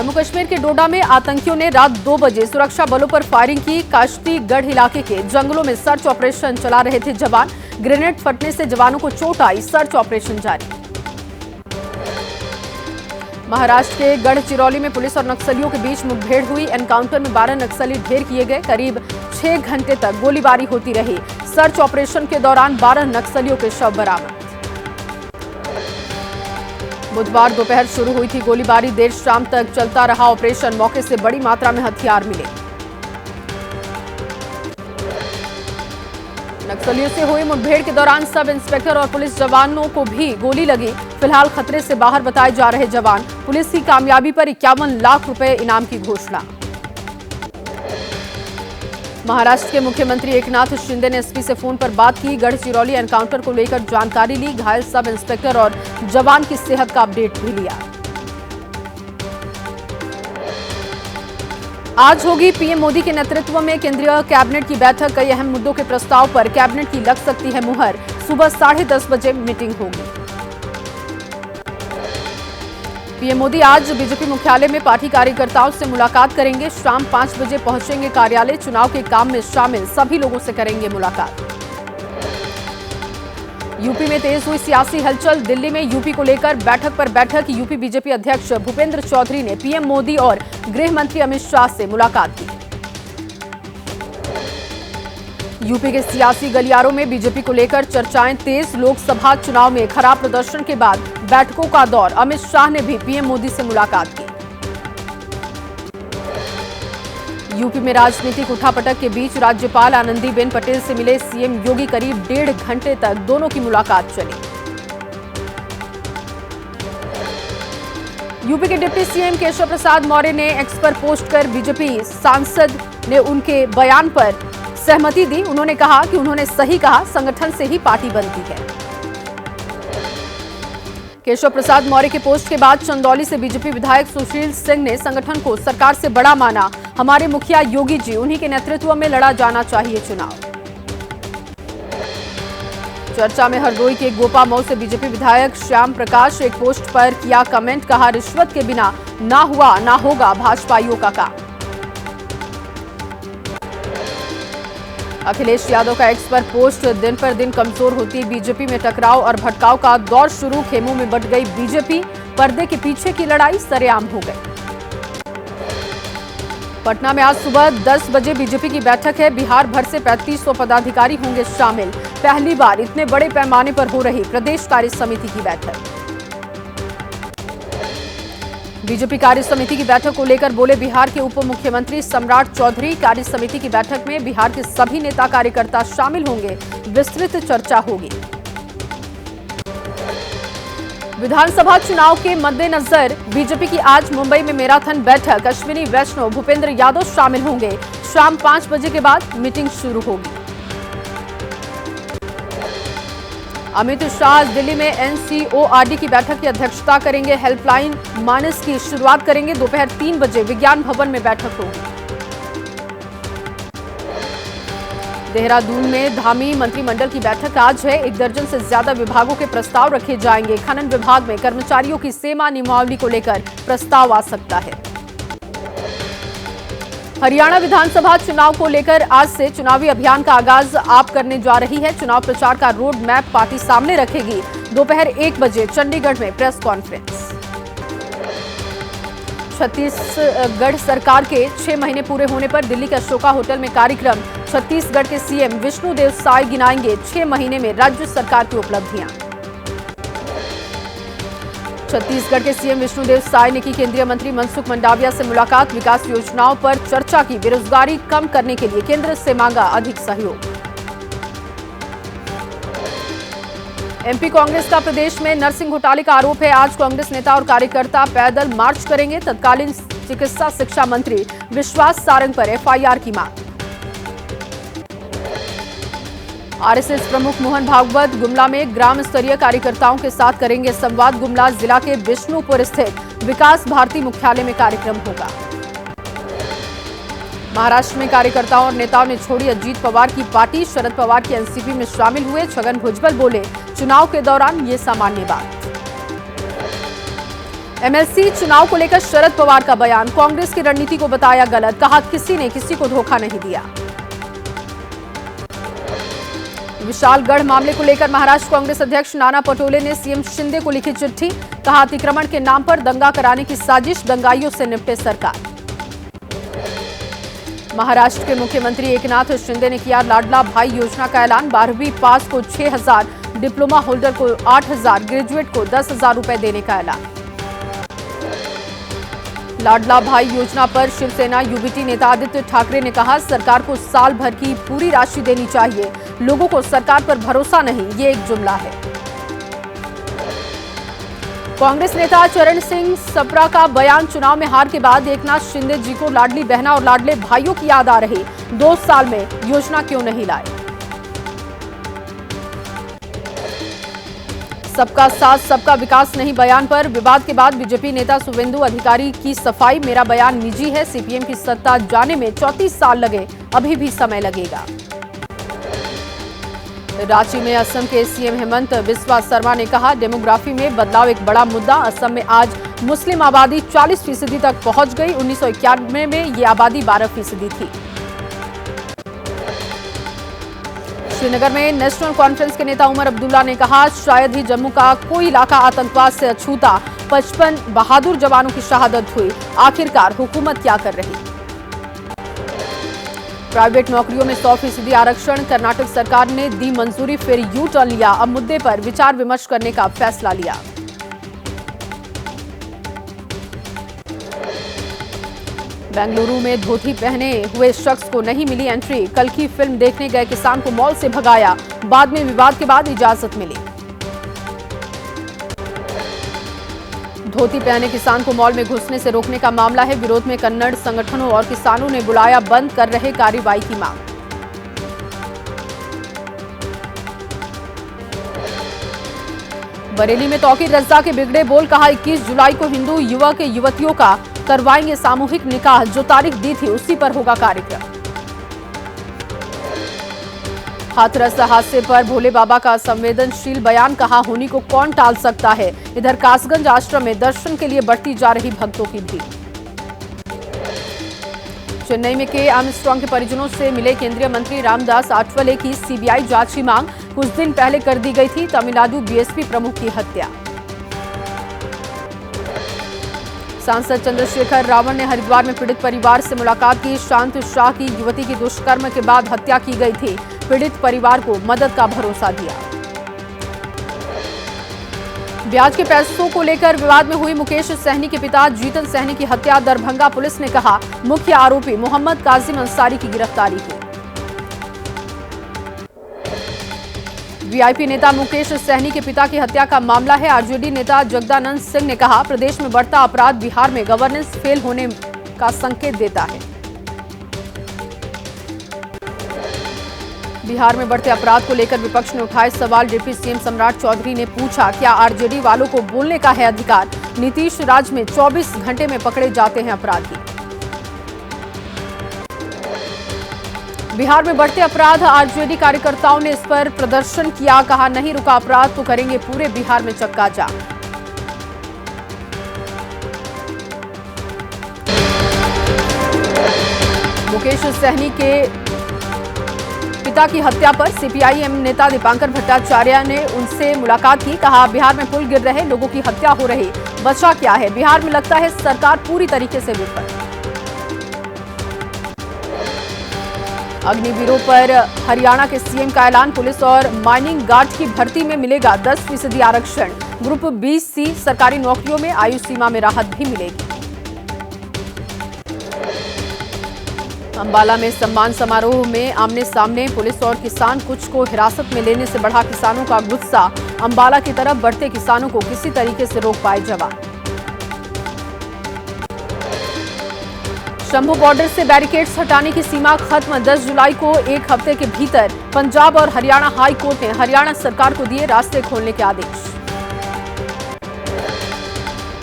जम्मू कश्मीर के डोडा में आतंकियों ने रात 2 बजे सुरक्षा बलों पर फायरिंग की। काश्तीगढ़ इलाके के जंगलों में सर्च ऑपरेशन चला रहे थे जवान। ग्रेनेड फटने से जवानों को चोट आई। सर्च ऑपरेशन जारी। महाराष्ट्र के गढ़चिरौली में पुलिस और नक्सलियों के बीच मुठभेड़ हुई। एनकाउंटर में 12 नक्सली ढेर किए गए। करीब 6 घंटे तक गोलीबारी होती रही। सर्च ऑपरेशन के दौरान 12 नक्सलियों के शव बरामद। बुधवार दोपहर शुरू हुई थी गोलीबारी। देर शाम तक चलता रहा ऑपरेशन। मौके से बड़ी मात्रा में हथियार मिले। नक्सलियों से हुई मुठभेड़ के दौरान सब इंस्पेक्टर और पुलिस जवानों को भी गोली लगी। फिलहाल खतरे से बाहर बताए जा रहे जवान। पुलिस की कामयाबी पर 51 लाख रुपए इनाम की घोषणा। महाराष्ट्र के मुख्यमंत्री एकनाथ शिंदे ने एसपी से फोन पर बात की। गढ़चिरौली एनकाउंटर को लेकर जानकारी ली। घायल सब इंस्पेक्टर और जवान की सेहत का अपडेट भी लिया। आज होगी पीएम मोदी के नेतृत्व में केंद्रीय कैबिनेट की बैठक। कई अहम मुद्दों के प्रस्ताव पर कैबिनेट की लग सकती है मुहर। सुबह 10:30 बजे मीटिंग होगी। पीएम मोदी आज बीजेपी मुख्यालय में पार्टी कार्यकर्ताओं से मुलाकात करेंगे। शाम 5 बजे पहुंचेंगे कार्यालय। चुनाव के काम में शामिल सभी लोगों से करेंगे मुलाकात। यूपी में तेज हुई सियासी हलचल। दिल्ली में यूपी को लेकर बैठक पर बैठक। यूपी बीजेपी अध्यक्ष भूपेंद्र चौधरी ने पीएम मोदी और गृह मंत्री अमित शाह से मुलाकात की। यूपी के सियासी गलियारों में बीजेपी को लेकर चर्चाएं तेज। लोकसभा चुनाव में खराब प्रदर्शन के बाद बैठकों का दौर। अमित शाह ने भी पीएम मोदी से मुलाकात की। यूपी में राजनीतिक उठापटक के बीच राज्यपाल आनंदीबेन पटेल से मिले सीएम योगी। करीब 1.5 घंटे तक दोनों की मुलाकात चली। यूपी के डिप्टी सीएम केशव प्रसाद मौर्य ने एक्स पर पोस्ट कर बीजेपी सांसद ने उनके बयान पर सहमति दी। उन्होंने कहा कि उन्होंने सही कहा, संगठन से ही पार्टी बनती है। केशव प्रसाद मौर्य के पोस्ट के बाद चंदौली से बीजेपी विधायक सुशील सिंह ने संगठन को सरकार से बड़ा माना। हमारे मुखिया योगी जी, उन्हीं के नेतृत्व में लड़ा जाना चाहिए चुनाव। चर्चा में हरदोई के गोपा मऊ से बीजेपी विधायक श्याम प्रकाश एक पोस्ट पर किया कमेंट। कहा, रिश्वत के बिना ना हुआ ना होगा भाजपाइयों का काम। अखिलेश यादव का एक्स पर पोस्ट। दिन पर दिन कमजोर होती बीजेपी में टकराव और भटकाव का दौर शुरू। खेमों में बंट गई बीजेपी। पर्दे के पीछे की लड़ाई सरेआम हो गई। पटना में आज सुबह 10 बजे बीजेपी की बैठक है। बिहार भर से 3500 पदाधिकारी होंगे शामिल। पहली बार इतने बड़े पैमाने पर हो रही प्रदेश कार्य समिति की बैठक। बीजेपी कार्य समिति की बैठक को लेकर बोले बिहार के उप मुख्यमंत्री सम्राट चौधरी। कार्य समिति की बैठक में बिहार के सभी नेता कार्यकर्ता शामिल होंगे। विस्तृत चर्चा होगी। विधानसभा चुनाव के मद्देनजर बीजेपी की आज मुंबई में मैराथन बैठक। अश्विनी वैष्णव, भूपेंद्र यादव शामिल होंगे। शाम 5 बजे के बाद मीटिंग शुरू होगी। अमित शाह दिल्ली में एनसीओआरडी की बैठक की अध्यक्षता करेंगे। हेल्पलाइन मानस की शुरुआत करेंगे। दोपहर 3 बजे विज्ञान भवन में बैठक होगी। देहरादून में धामी मंत्रिमंडल की बैठक आज है। 1 दर्जन से ज्यादा विभागों के प्रस्ताव रखे जाएंगे। खनन विभाग में कर्मचारियों की सेवा नियमावली को लेकर प्रस्ताव आ सकता है। हरियाणा विधानसभा चुनाव को लेकर आज से चुनावी अभियान का आगाज आप करने जा रही है। चुनाव प्रचार का रोड मैप पार्टी सामने रखेगी। दोपहर 1 बजे चंडीगढ़ में प्रेस कॉन्फ्रेंस। छत्तीसगढ़ सरकार के 6 महीने पूरे होने पर दिल्ली के अशोका होटल में कार्यक्रम। छत्तीसगढ़ के सीएम विष्णुदेव साय गिनाएंगे 6 महीने में राज्य सरकार की उपलब्धियां। छत्तीसगढ़ के सीएम विष्णुदेव साय ने की केंद्रीय मंत्री मनसुख मंडाविया से मुलाकात। विकास योजनाओं पर चर्चा की। बेरोजगारी कम करने के लिए केंद्र से मांगा अधिक सहयोग। एमपी कांग्रेस का प्रदेश में नर्सिंग घोटाले का आरोप है। आज कांग्रेस नेता और कार्यकर्ता पैदल मार्च करेंगे। तत्कालीन चिकित्सा शिक्षा मंत्री विश्वास सारंग पर एफआईआर की मांग। आरएसएस प्रमुख मोहन भागवत गुमला में ग्राम स्तरीय कार्यकर्ताओं के साथ करेंगे संवाद। गुमला जिला के बिष्णुपुर स्थित विकास भारती मुख्यालय में कार्यक्रम होगा। महाराष्ट्र में कार्यकर्ताओं और नेताओं ने छोड़ी अजीत पवार की पार्टी। शरद पवार की एनसीपी में शामिल हुए। छगन भुजबल बोले, चुनाव के दौरान ये सामान्य बात। एमएलसी चुनाव को लेकर शरद पवार का बयान, कांग्रेस की रणनीति को बताया गलत, कहा किसी ने किसी को धोखा नहीं दिया। विशालगढ़ मामले को लेकर महाराष्ट्र कांग्रेस अध्यक्ष नाना पटोले ने सीएम शिंदे को लिखी चिट्ठी, कहा अतिक्रमण के नाम पर दंगा कराने की साजिश, दंगाइयों से निपटे सरकार। महाराष्ट्र के मुख्यमंत्री एकनाथ शिंदे ने किया लाडला भाई योजना का ऐलान, 12वीं पास को 6,000, डिप्लोमा होल्डर को 8,000, ग्रेजुएट को 10,000 रुपए देने का ऐलान। लाडला भाई योजना पर शिवसेना यूबीटी नेता आदित्य ठाकरे ने कहा, सरकार को साल भर की पूरी राशि देनी चाहिए, लोगों को सरकार पर भरोसा नहीं, ये एक जुमला है। कांग्रेस नेता चरण सिंह सप्रा का बयान, चुनाव में हार के बाद एकनाथ शिंदे जी को लाडली बहना और लाडले भाइयों की याद आ रही, 2 साल में योजना क्यों नहीं लाए। सबका साथ सबका विकास नहीं बयान पर विवाद के बाद बीजेपी नेता शुवेंदु अधिकारी की सफाई, मेरा बयान निजी है, सीपीएम की सत्ता जाने में 34 साल लगे, अभी भी समय लगेगा। रांची में असम के सीएम हेमंत बिस्वा शर्मा ने कहा, डेमोग्राफी में बदलाव एक बड़ा मुद्दा, असम में आज मुस्लिम आबादी 40% तक पहुंच गई, 1991 में ये आबादी 12% थी। श्रीनगर में नेशनल कॉन्फ्रेंस के नेता उमर अब्दुल्ला ने कहा, शायद ही जम्मू का कोई इलाका आतंकवाद से अछूता, 55 बहादुर जवानों की शहादत हुई, आखिरकार हुकूमत क्या कर रही। प्राइवेट नौकरियों में 100% आरक्षण, कर्नाटक सरकार ने दी मंजूरी, फिर यू टर्न लिया, अब मुद्दे पर विचार विमर्श करने का फैसला लिया। बेंगलुरु में धोती पहने हुए शख्स को नहीं मिली एंट्री, कल की फिल्म देखने गए किसान को मॉल से भगाया, बाद में विवाद के बाद इजाजत मिली। धोती पहने किसान को मॉल में घुसने से रोकने का मामला है, विरोध में कन्नड़ संगठनों और किसानों ने बुलाया बंद कर रहे कार्रवाई की मांग। बरेली में तौकीर रज़्ज़ा के बिगड़े बोल, कहा 21 जुलाई को हिंदू युवक युवतियों का करवाएंगे सामूहिक निकाह, जो तारीख दी थी उसी पर होगा कार्यक्रम। हाथरस हादसे पर भोले बाबा का संवेदनशील बयान, कहा होनी को कौन टाल सकता है। इधर कासगंज आश्रम में दर्शन के लिए बढ़ती जा रही भक्तों की भीड़। चेन्नई में के आर्मस्ट्रांग के परिजनों से मिले केंद्रीय मंत्री रामदास आठवले की सीबीआई जांच की मांग, कुछ दिन पहले कर दी गई थी। तमिलनाडु बीएसपी प्रमुख की हत्या। सांसद चंद्रशेखर रावण ने हरिद्वार में पीड़ित परिवार से मुलाकात की, शांत शाह की युवती की दुष्कर्म के बाद हत्या की गई थी, पीड़ित परिवार को मदद का भरोसा दिया। ब्याज के पैसों को लेकर विवाद में हुई मुकेश सहनी के पिता जीतन सहनी की हत्या, दरभंगा पुलिस ने कहा मुख्य आरोपी मोहम्मद काजिम अंसारी की गिरफ्तारी की। वीआईपी नेता मुकेश सहनी के पिता की हत्या का मामला है। आरजेडी नेता जगदानंद सिंह ने कहा, प्रदेश में बढ़ता अपराध बिहार में गवर्नेंस फेल होने का संकेत देता है। बिहार में बढ़ते अपराध को लेकर विपक्ष ने उठाए सवाल। डिप्टी सीएम सम्राट चौधरी ने पूछा, क्या आरजेडी वालों को बोलने का है अधिकार? नीतीश राज में 24 घंटे में पकड़े जाते हैं अपराधी। बिहार में बढ़ते अपराध, आरजेडी कार्यकर्ताओं ने इस पर प्रदर्शन किया, कहा नहीं रुका अपराध तो करेंगे पूरे बिहार में चक्का जाम। मुकेश सहनी के पिता की हत्या पर सीपीआईएम नेता दीपांकर भट्टाचार्य ने उनसे मुलाकात की, कहा बिहार में पुल गिर रहे, लोगों की हत्या हो रही, बचा क्या है? बिहार में लगता है सरकार पूरी तरीके से विफल। अग्निवीरों पर हरियाणा के सीएम का ऐलान, पुलिस और माइनिंग गार्ड की भर्ती में मिलेगा 10% आरक्षण। ग्रुप 20C सरकारी नौकरियों में आयु सीमा में राहत भी मिलेगी। अंबाला में सम्मान समारोह में आमने सामने पुलिस और किसान, कुछ को हिरासत में लेने से बढ़ा किसानों का गुस्सा। अंबाला की तरफ बढ़ते किसानों को किसी तरीके से रोक पाए जवान। शंभू बॉर्डर से बैरिकेड्स हटाने की सीमा खत्म, 10 जुलाई को 1 हफ्ते के भीतर पंजाब और हरियाणा हाई कोर्ट ने हरियाणा सरकार को दिए रास्ते खोलने के आदेश।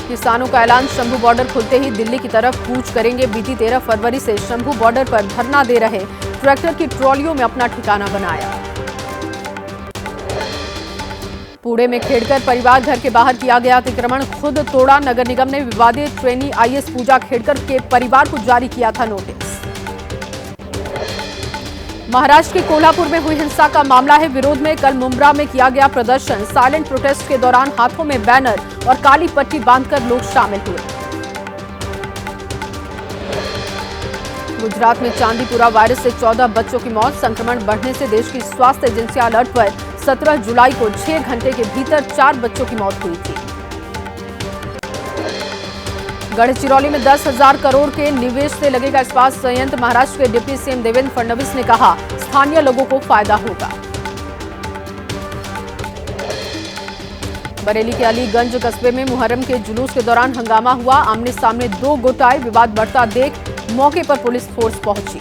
किसानों का ऐलान, शंभू बॉर्डर खुलते ही दिल्ली की तरफ कूच करेंगे। बीती 13 फरवरी से शंभू बॉर्डर पर धरना दे रहे ट्रैक्टर की ट्रॉलियों में अपना ठिकाना बनाया। कूड़े में खेड़कर परिवार घर के बाहर किया गया अतिक्रमण खुद तोड़ा। नगर निगम ने विवादित ट्रेनी आईएएस पूजा खेड़कर के परिवार को जारी किया था नोटिस। महाराष्ट्र के कोल्हापुर में हुई हिंसा का मामला है। विरोध में कल मुंब्रा में किया गया प्रदर्शन। साइलेंट प्रोटेस्ट के दौरान हाथों में बैनर और काली पट्टी बांधकर लोग शामिल हुए। गुजरात में चांदीपुरा वायरस से 14 बच्चों की मौत। संक्रमण बढ़ने से देश की स्वास्थ्य एजेंसी अलर्ट पर। 17 जुलाई को 6 घंटे के भीतर 4 बच्चों की मौत हुई थी। गढ़चिरौली में 10,000 करोड़ के निवेश से लगेगा इस्पात संयंत्र। महाराष्ट्र के डिप्टी सीएम देवेंद्र फडणवीस ने कहा, स्थानीय लोगों को फायदा होगा। बरेली के अलीगंज कस्बे में मुहर्रम के जुलूस के दौरान हंगामा हुआ। आमने सामने 2 गुट आए। विवाद बढ़ता देख मौके पर पुलिस फोर्स पहुंची।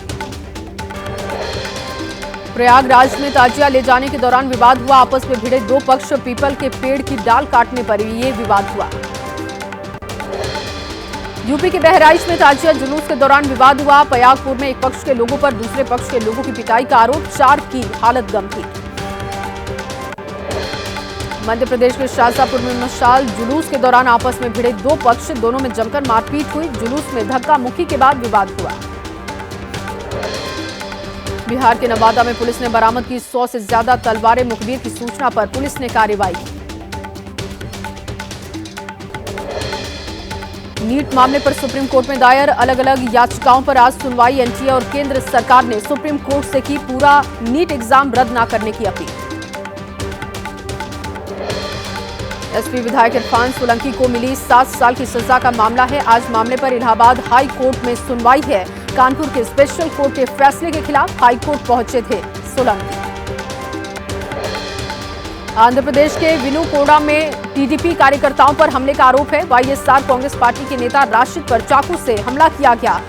प्रयागराज में ताजिया ले जाने के दौरान विवाद हुआ। आपस में भिड़े 2 पक्ष। पीपल के पेड़ की डाल काटने पर ये विवाद हुआ। यूपी के बहराइच में ताजिया जुलूस के दौरान विवाद हुआ। पयागपुर में एक पक्ष के लोगों पर दूसरे पक्ष के लोगों की पिटाई का आरोप। 4 की हालत गंभीर। मध्य प्रदेश के शाजापुर में मशाल जुलूस के दौरान आपस में भिड़े 2 पक्ष। दोनों में जमकर मारपीट हुई। जुलूस में धक्का मुक्की के बाद विवाद हुआ। बिहार के नवादा में पुलिस ने बरामद की 100 से ज्यादा तलवारें। मुखबिर की सूचना पर पुलिस ने कार्रवाई की। नीट मामले पर सुप्रीम कोर्ट में दायर अलग अलग याचिकाओं पर आज सुनवाई। एनटीए और केंद्र सरकार ने सुप्रीम कोर्ट से की पूरा नीट एग्जाम रद्द न करने की अपील। एसपी विधायक इरफान सोलंकी को मिली 7 साल की सजा का मामला है। आज मामले पर इलाहाबाद हाई कोर्ट में सुनवाई है। कानपुर के स्पेशल कोर्ट के फैसले के खिलाफ हाई कोर्ट पहुंचे थे सोलंकी। आंध्र प्रदेश के विनुकोड़ा में टीडीपी कार्यकर्ताओं पर हमले का आरोप है। वाईएसआर कांग्रेस पार्टी के नेता राशिद पर चाकू से हमला किया गया।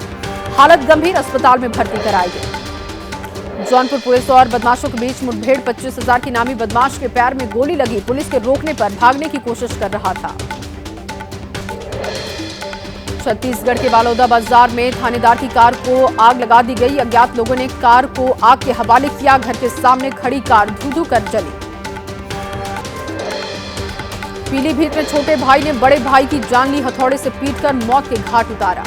हालत गंभीर, अस्पताल में भर्ती कराए गए। जौनपुर पुलिस और बदमाशों के बीच मुठभेड़। 25,000 की नामी बदमाश के पैर में गोली लगी। पुलिस के रोकने पर भागने की कोशिश कर रहा था। छत्तीसगढ़ के बालोदा बाजार में थानेदार की कार को आग लगा दी गई। अज्ञात लोगों ने कार को आग के हवाले किया। घर के सामने खड़ी कार धू-धू कर जली। पीलीभीत में छोटे भाई ने बड़े भाई की जान ली। हथौड़े से पीटकर मौत के घाट उतारा।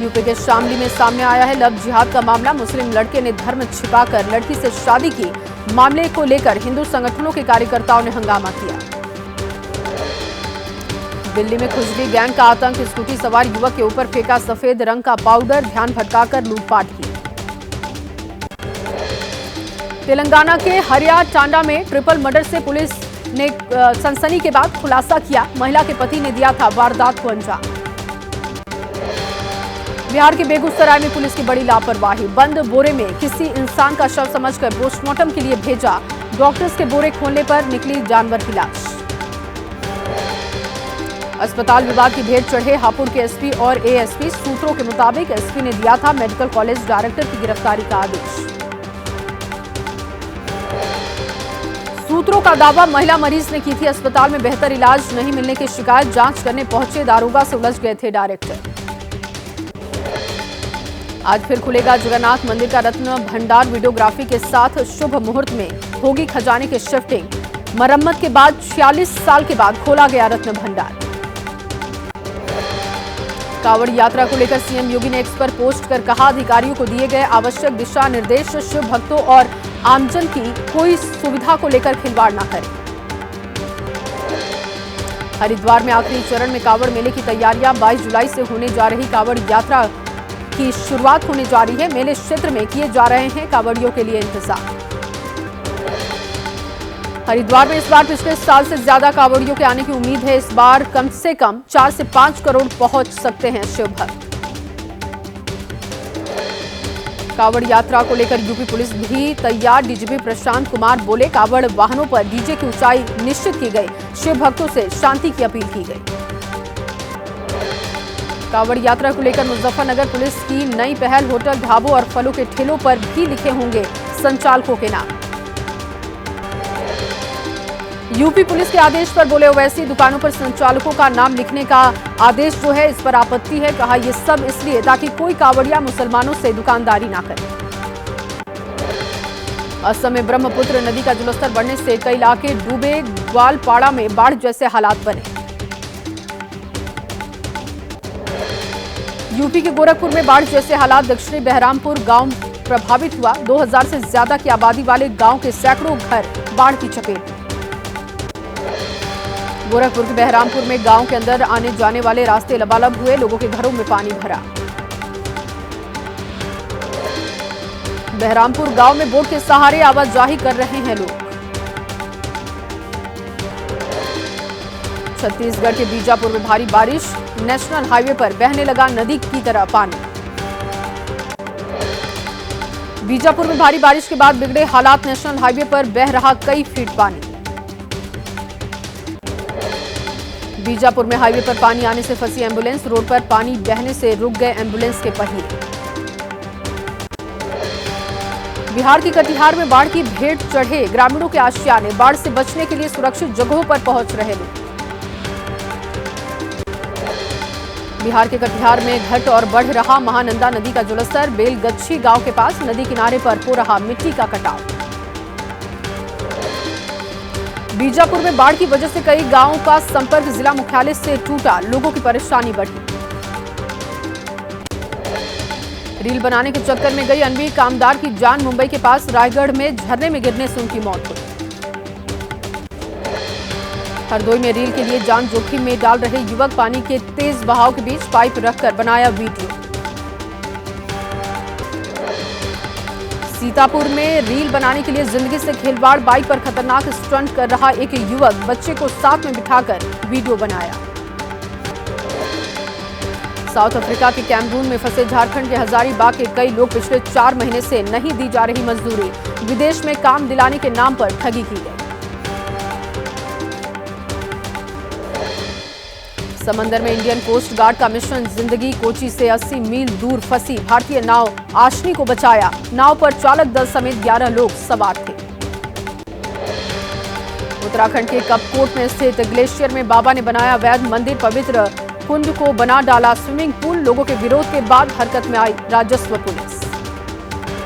यूपी के शामली में सामने आया है लव जिहाद का मामला। मुस्लिम लड़के ने धर्म छिपाकर लड़की से शादी की। मामले को लेकर हिंदू संगठनों के कार्यकर्ताओं ने हंगामा किया। दिल्ली में खुजली गैंग का आतंक। स्कूटी सवार युवक के ऊपर फेंका सफेद रंग का पाउडर। ध्यान भटकाकर लूटपाट की। तेलंगाना के हरिया टांडा में ट्रिपल मर्डर से पुलिस ने सनसनी के बाद खुलासा किया। महिला के पति ने दिया था वारदात को अंजाम। बिहार के बेगूसराय में पुलिस की बड़ी लापरवाही। बंद बोरे में किसी इंसान का शव समझकर पोस्टमार्टम के लिए भेजा। डॉक्टर्स के बोरे खोलने पर निकली जानवर की लाश। अस्पताल विभाग की भेंट चढ़े हापुड़ के एसपी और एएसपी। सूत्रों के मुताबिक एसपी ने दिया था मेडिकल कॉलेज डायरेक्टर की गिरफ्तारी का आदेश। सूत्रों का दावा, महिला मरीज ने की थी अस्पताल में बेहतर इलाज नहीं मिलने की शिकायत। जांच करने पहुंचे दारोगा से उलझ गए थे डायरेक्टर। आज फिर खुलेगा जगन्नाथ मंदिर का रत्न भंडार। वीडियोग्राफी के साथ शुभ मुहूर्त में होगी खजाने की शिफ्टिंग। मरम्मत के बाद 46 साल के बाद खोला गया रत्न भंडार। कांवड़ यात्रा को लेकर सीएम योगी ने एक्स पर पोस्ट कर कहा, अधिकारियों को दिए गए आवश्यक दिशा निर्देश। शिव भक्तों और आमजन की कोई सुविधा को लेकर खिलवाड़ न करें। हरिद्वार में आखिरी चरण में कांवड़ मेले की तैयारियां। 22 जुलाई से होने जा रही कांवड़ यात्रा की शुरुआत होने जा रही है। मेले क्षेत्र में किए जा रहे हैं कांवड़ियों के लिए इंतजाम। हरिद्वार में इस बार पिछले साल से ज्यादा कांवड़ियों के आने की उम्मीद है। इस बार कम से कम 4 से 5 करोड़ पहुंच सकते हैं शिव भक्त। कांवड़ यात्रा को लेकर यूपी पुलिस भी तैयार। डीजीपी प्रशांत कुमार बोले, कांवड़ वाहनों पर डीजे की ऊंचाई निश्चित की गई। शिव भक्तों से शांति की अपील की गई। कांवड़ यात्रा को लेकर मुजफ्फरनगर पुलिस की नई पहल। होटल, ढाबों और फलों के ठेलों पर भी लिखे होंगे संचालकों के नाम। यूपी पुलिस के आदेश पर बोले ओवैसी, दुकानों पर संचालकों का नाम लिखने का आदेश जो है इस पर आपत्ति है। कहा, यह सब इसलिए ताकि कोई कांवड़िया मुसलमानों से दुकानदारी ना करे। असम में ब्रह्मपुत्र नदी का जलस्तर बढ़ने से कई इलाके डूबे, ग्वालपाड़ा में बाढ़ जैसे हालात बने। यूपी के गोरखपुर में बाढ़ जैसे हालात, दक्षिणी बहरामपुर गांव प्रभावित हुआ। 2000 से ज्यादा की आबादी वाले गांव के सैकड़ों घर बाढ़ की चपेट में। गोरखपुर के बहरामपुर में गांव के अंदर आने जाने वाले रास्ते लबालब हुए, लोगों के घरों में पानी भरा। बहरामपुर गांव में बोट के सहारे आवाजाही कर रहे हैं लोग। छत्तीसगढ़ के बीजापुर में भारी बारिश, नेशनल हाईवे पर बहने लगा नदी की तरह पानी। बीजापुर में भारी बारिश के बाद बिगड़े हालात, नेशनल हाईवे पर बह रहा कई फीट पानी। बीजापुर में हाईवे पर पानी आने से फंसी एम्बुलेंस, रोड पर पानी बहने से रुक गए एम्बुलेंस के पहिए। बिहार के कटिहार में बाढ़ की भेंट चढ़े ग्रामीणों के आशियाने, बाढ़ से बचने के लिए सुरक्षित जगहों पर पहुंच रहे लोग। बिहार के कटिहार में घट और बढ़ रहा महानंदा नदी का जलस्तर, बेलगच्छी गांव के पास नदी किनारे पर हो रहा मिट्टी का कटाव। बीजापुर में बाढ़ की वजह से कई गांवों का संपर्क जिला मुख्यालय से टूटा, लोगों की परेशानी बढ़ी। रील बनाने के चक्कर में गई अनवी कामदार की जान, मुंबई के पास रायगढ़ में झरने में गिरने से उनकी मौत हुई। हरदोई में रील के लिए जान जोखिम में डाल रहे युवक, पानी के तेज बहाव के बीच पाइप रखकर बनाया वीडियो। सीतापुर में रील बनाने के लिए जिंदगी से खिलवाड़, बाइक पर खतरनाक स्टंट कर रहा एक युवक, बच्चे को साथ में बिठाकर वीडियो बनाया। साउथ अफ्रीका के कैमरून में फंसे झारखंड के हजारीबाग के कई लोग, पिछले 4 महीने से नहीं दी जा रही मजदूरी, विदेश में काम दिलाने के नाम पर ठगी की गई। समंदर में इंडियन कोस्ट गार्ड का मिशन जिंदगी, कोची से 80 मील दूर फंसी भारतीय नाव आशनी को बचाया। नाव पर चालक दल समेत 11 लोग सवार थे। उत्तराखंड के कपकोट में स्थित ग्लेशियर में बाबा ने बनाया वैध मंदिर, पवित्र कुंड को बना डाला स्विमिंग पूल, लोगों के विरोध के बाद हरकत में आई राजस्व पुलिस।